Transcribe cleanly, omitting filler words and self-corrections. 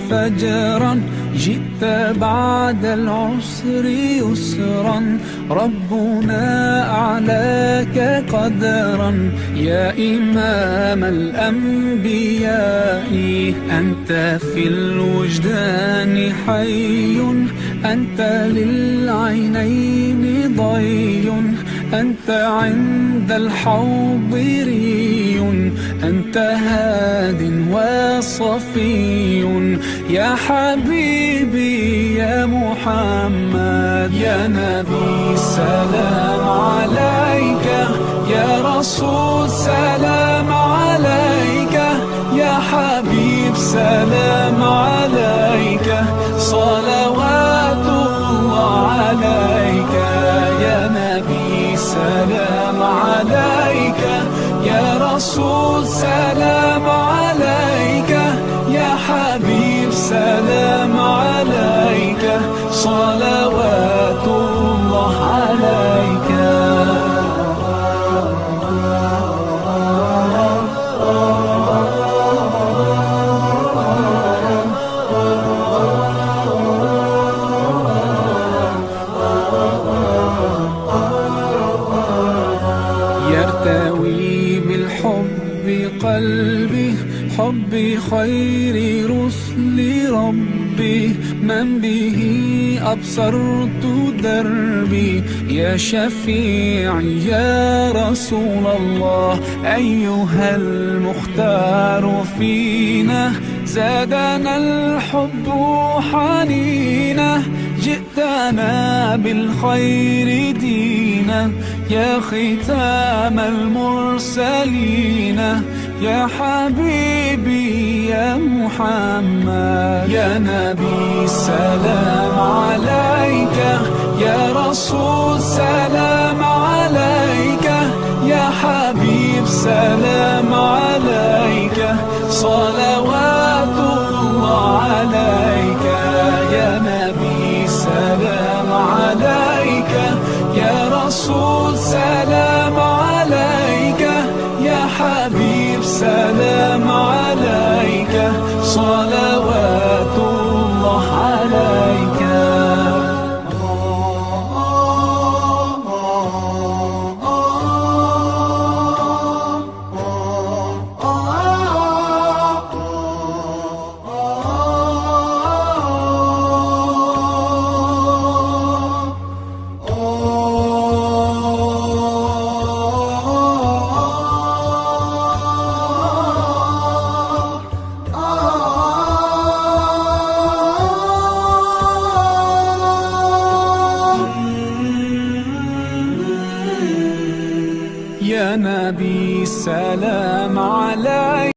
فجرا، جئت بعد العسر يسرا، ربنا أعلاك قدرا. يا إمام الأنبياء أنت في الوجدان حي، أنت للعينين ضي، أنت عند الحوض ري، أنت هاد وصفي. يا حبيبي يا محمد، يا نبي سلام عليك، يا رسول سلام عليك، يا حبيب سلام عليك، صلوات الله عليك. يا نبي سلام عليك، يا رسول سلام عليك، يا حبيب سلام عليك، صلوات الله عليك. يرتوي بالحب قلبي، حب خير رسل ربي، من به أبصرت دربي. يا شفيعي يا رسول الله، أيها المختار فينا، زادنا الحب حنينا، جئتنا بالخير دينا. يا ختام المرسلين، يا حبيبي يا محمد، يا نبي سلام عليك، يا رسول سلام عليك، يا حبيب سلام عليك، صلوات الله عليك. يا نبي سلام عليك، يا رسول سلام عليك، يا حبيب سلام